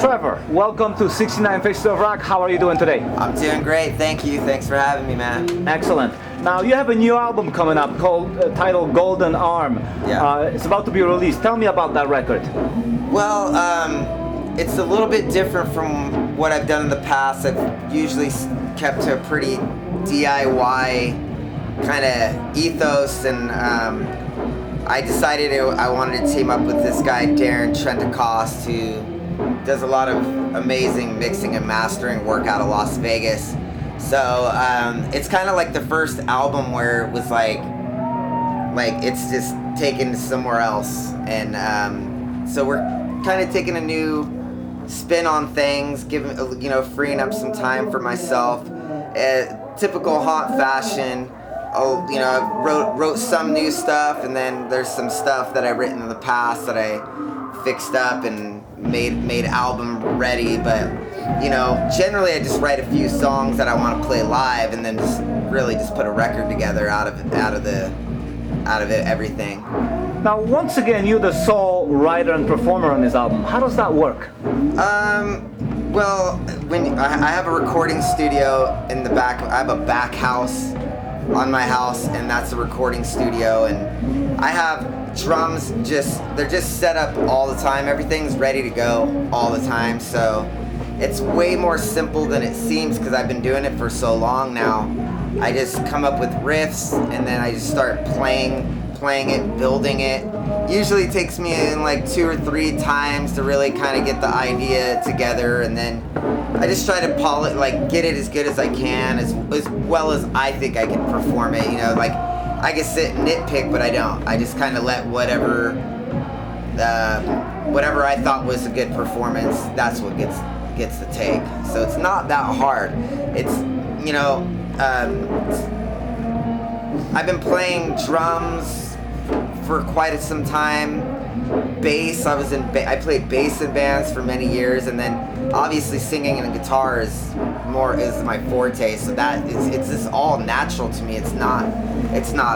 Trevor, welcome to 69 Faces of Rock. How are you doing today? I'm doing great, thank you. Thanks for having me, man. Excellent. Now you have a new album coming up called titled Golden Arm. Yeah. It's about to be released. Tell me about that record. Well, it's a little bit different from what I've done in the past. I've usually kept to a pretty DIY kind of ethos, and I decided I wanted to team up with this guy, Darren Trentacost, who does a lot of amazing mixing and mastering work out of Las Vegas. So it's kind of like the first album where it was like it's just taken somewhere else, and so we're kind of taking a new spin on things, freeing up some time for myself. Typical haunt fashion. I wrote some new stuff, and then there's some stuff that I've written in the past that I fixed up and made album ready. But generally I just write a few songs that I want to play live, and then just put a record together out of it everything. Now, once again, you're the sole writer and performer on this album. How does that work? Well, when I have a recording studio in the back, I have a back house on my house, and that's a recording studio, and I have drums they're just set up all the time. Everything's ready to go all the time, so it's way more simple than it seems because I've been doing it for so long now. I just come up with riffs, and then I just start playing it, building it. Usually it takes me in like 2 or 3 times to really kind of get the idea together, and then I just try to get it as good as I can, as well as I think I can perform it. I can sit and nitpick, but I don't. I just kind of let whatever I thought was a good performance, that's what gets the take. So it's not that hard. It's I've been playing drums for quite some time. Bass, I played bass in bands for many years, and then obviously singing and guitar is my forte. So it's just all natural to me. It's not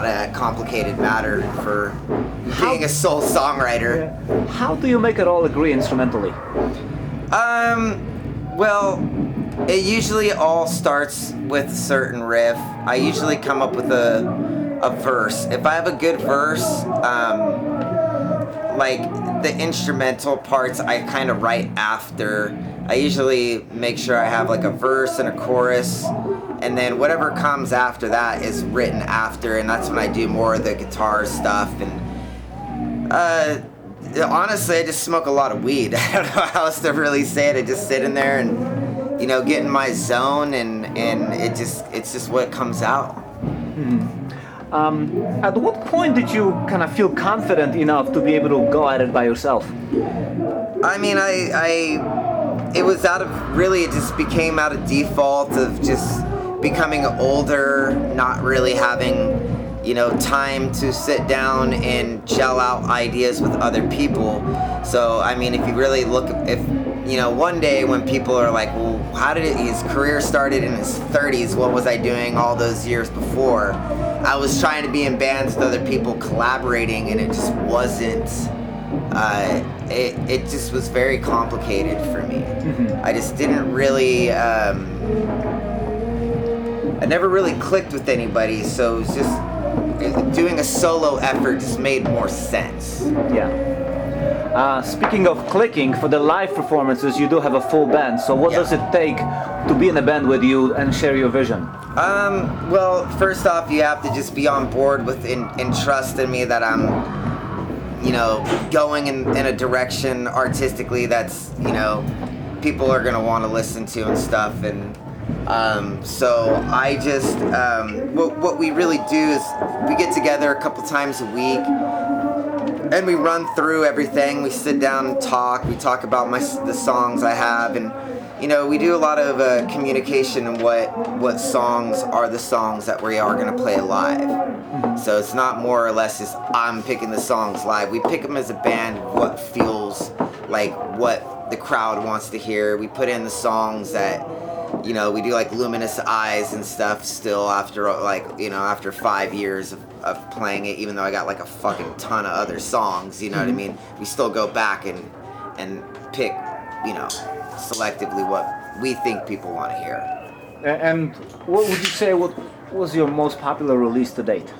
a complicated matter for being a sole songwriter. How do you make it all agree instrumentally? Well, it usually all starts with a certain riff. I usually come up with a verse. If I have a good verse, like the instrumental parts I kind of write after. I usually make sure I have like a verse and a chorus, and then whatever comes after that is written after, and that's when I do more of the guitar stuff. And honestly, I just smoke a lot of weed. I don't know how else to really say it. I just sit in there and get in my zone, and it's just what comes out. At what point did you kind of feel confident enough to be able to go at it by yourself? I mean, it just became out of default of just becoming older, not really having, time to sit down and gel out ideas with other people. So, I mean, if you really look, one day when people are like, well, his career started in his 30s, what was I doing all those years before? I was trying to be in bands with other people collaborating, and it just wasn't, it just was very complicated for me. I just didn't really, I never really clicked with anybody, so it was just, doing a solo effort just made more sense. Yeah. Speaking of clicking, for the live performances, you do have a full band. So what does it take to be in a band with you and share your vision? Well, first off, you have to just be on board with and trust in me that I'm, going in a direction artistically that's, people are going to want to listen to and stuff. And so I just, what we really do is we get together a couple times a week, and we run through everything. We sit down and talk. We talk about the songs I have, and we do a lot of communication and what songs are the songs that we are going to play live. So it's not more or less just I'm picking the songs live. We pick them as a band, what feels like what the crowd wants to hear. We put in the songs that, we do like Luminous Eyes and stuff still after after 5 years of playing it, even though I got like a fucking ton of other songs. You know what I mean? We still go back and pick, you know, selectively what we think people want to hear. And what would you say was your most popular release to date?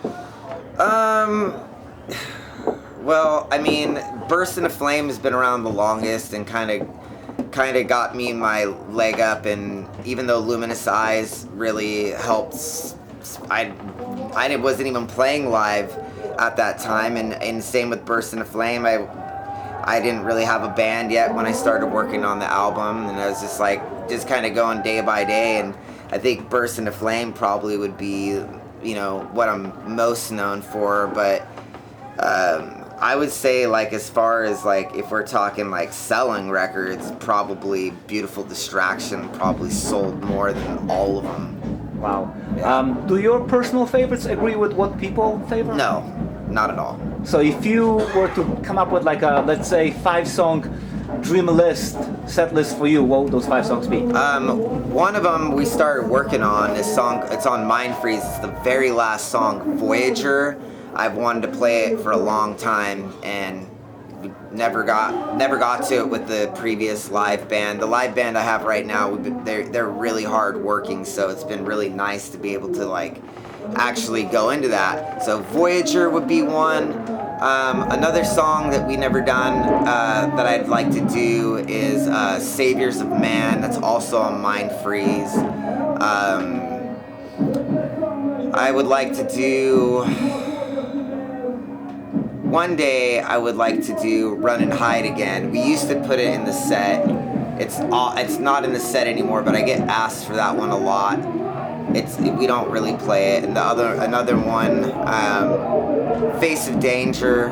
Well, I mean, Burst into Flame has been around the longest and kind of got me my leg up, and even though Luminous Eyes really helped, I wasn't even playing live at that time, and same with Burst into Flame. I didn't really have a band yet when I started working on the album, and I was just kind of going day by day, and I think Burst into Flame probably would be, you know, what I'm most known for, but I would say, like, as far as, like, if we're talking, like, selling records, probably Beautiful Distraction probably sold more than all of them. Wow. Yeah. Do your personal favorites agree with what people favor? No, not at all. So if you were to come up with, like, a, let's say, 5-song dream list, set list for you, what would those 5 songs be? One of them we started working on, this song, it's on Mind Freeze, it's the very last song, Voyager. I've wanted to play it for a long time, and never got to it with the previous live band. The live band I have right now, they're really hard working, so it's been really nice to be able to, like, actually go into that. So Voyager would be one. Another song that we never done that I'd like to do is Saviors of Man. That's also on Mind Freeze. I would like to do... One day I would like to do Run and Hide again. We used to put it in the set. It's not in the set anymore, but I get asked for that one a lot. We don't really play it. And another one, Face of Danger.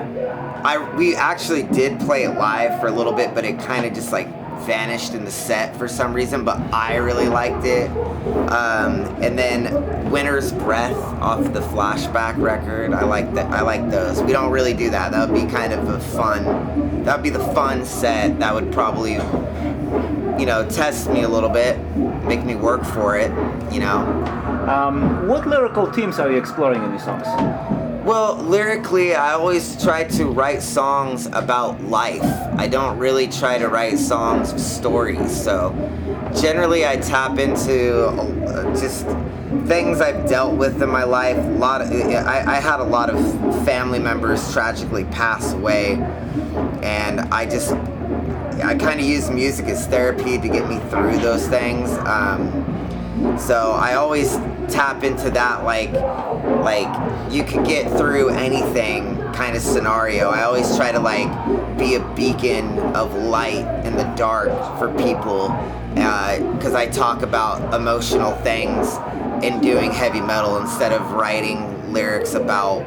We actually did play it live for a little bit, but it kind of just like vanished in the set for some reason, but I really liked it. And then Winter's Breath off the Flashback record, I like those. We don't really do that. That would be kind of that would be the fun set. That would probably, you know, test me a little bit, make me work for it, you know. What lyrical themes are you exploring in these songs? Well, lyrically, I always try to write songs about life. I don't really try to write songs with stories. So generally I tap into just things I've dealt with in my life. I had a lot of family members tragically pass away, and I kind of use music as therapy to get me through those things. So I always tap into that, like you could get through anything kind of scenario. I always try to like be a beacon of light in the dark for people, because I talk about emotional things in doing heavy metal instead of writing lyrics about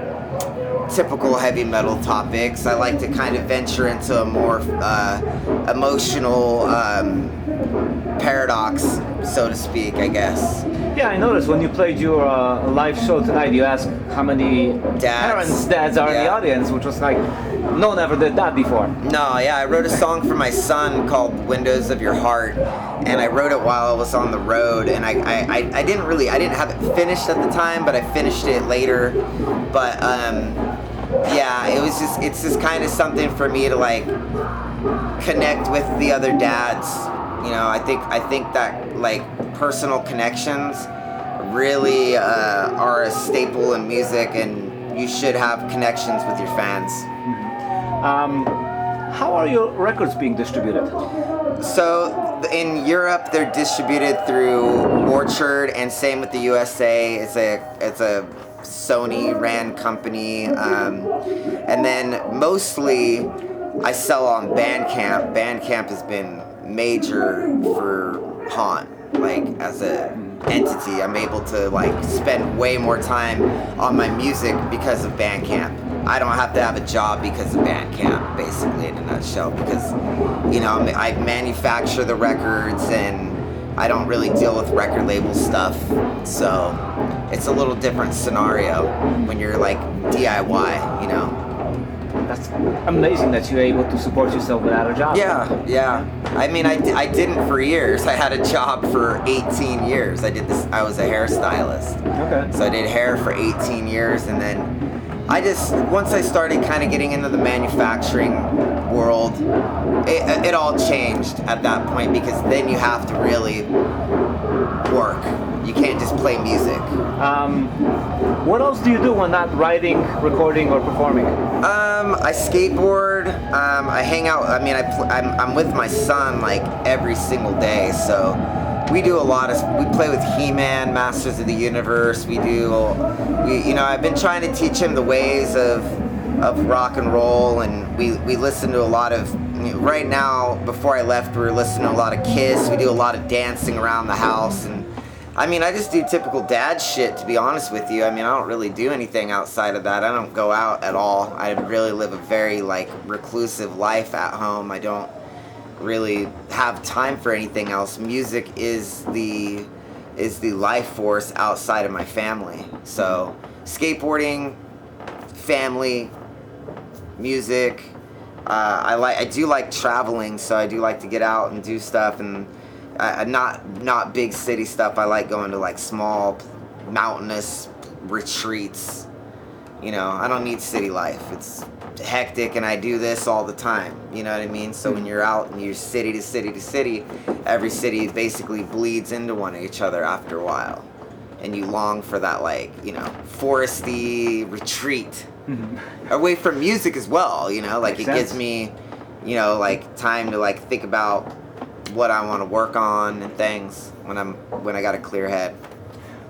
typical heavy metal topics. I like to kind of venture into a more emotional paradox, so to speak, I guess. Yeah, I noticed when you played your live show tonight, you asked how many dads are in the audience, which was like, no one ever did that before. No, yeah, I wrote a song for my son called Windows of Your Heart, and I wrote it while I was on the road, and I didn't have it finished at the time, but I finished it later. But yeah, it's just kind of something for me to like connect with the other dads. You know, I think that like personal connections really are a staple in music, and you should have connections with your fans. How are your records being distributed? So in Europe, they're distributed through Orchard, and same with the USA. It's a Sony ran company, and then mostly I sell on Bandcamp. Bandcamp has been major for Haunt, like as a entity. I'm able to like spend way more time on my music because of Bandcamp. I don't have to have a job because of Bandcamp, basically, in a nutshell, because, you know, I manufacture the records and I don't really deal with record label stuff. So it's a little different scenario when you're like DIY, you know. That's amazing that you're able to support yourself without a job. Yeah. I mean, I didn't for years. I had a job for 18 years. I was a hairstylist. Okay. So I did hair for 18 years, and then once I started kind of getting into the manufacturing world, it all changed at that point, because then you have to really work. You can't just play music. What else do you do when not writing, recording, or performing? I skateboard. I hang out. I mean, I'm with my son like every single day, so we do a lot of. We play with He-Man, Masters of the Universe. I've been trying to teach him the ways of rock and roll, and we listen to a lot of. Right now, before I left, we were listening to a lot of Kiss. We do a lot of dancing around the house, and I mean, I just do typical dad shit, to be honest with you. I mean, I don't really do anything outside of that. I don't go out at all. I really live a very, like, reclusive life at home. I don't really have time for anything else. Music is the life force outside of my family. So, skateboarding, family, music. I do like traveling, so I do like to get out and do stuff, and not big city stuff. I like going to like small mountainous retreats. I don't need city life. It's hectic, and I do this all the time. You know what I mean? So when you're out and you're city to city to city, every city basically bleeds into each other after a while, and you long for that foresty retreat away from music as well. Like it gives me, like time to like think about what I want to work on and things when I got a clear head.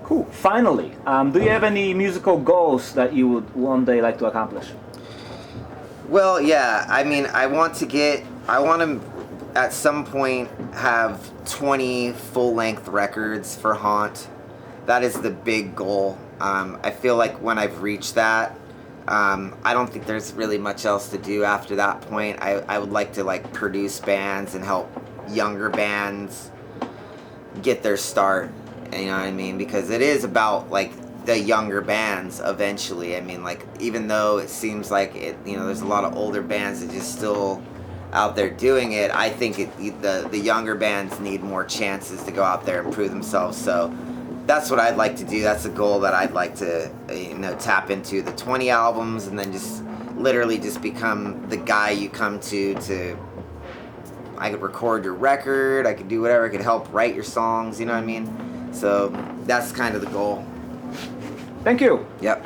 Cool. Finally, do you have any musical goals that you would one day like to accomplish? Well, yeah. I mean, I want to at some point have 20 full-length records for Haunt. That is the big goal. I feel like when I've reached that, I don't think there's really much else to do after that point. I would like to like produce bands and help younger bands get their start, you know what I mean? Because it is about like the younger bands eventually. I mean, like, even though it seems like there's a lot of older bands that just still out there doing it, I think the younger bands need more chances to go out there and prove themselves. So that's what I'd like to do. That's a goal that I'd like to tap into, the 20 albums, and then just literally just become the guy you come to I could record your record, I could do whatever, I could help write your songs, you know what I mean? So that's kind of the goal. Thank you. Yep.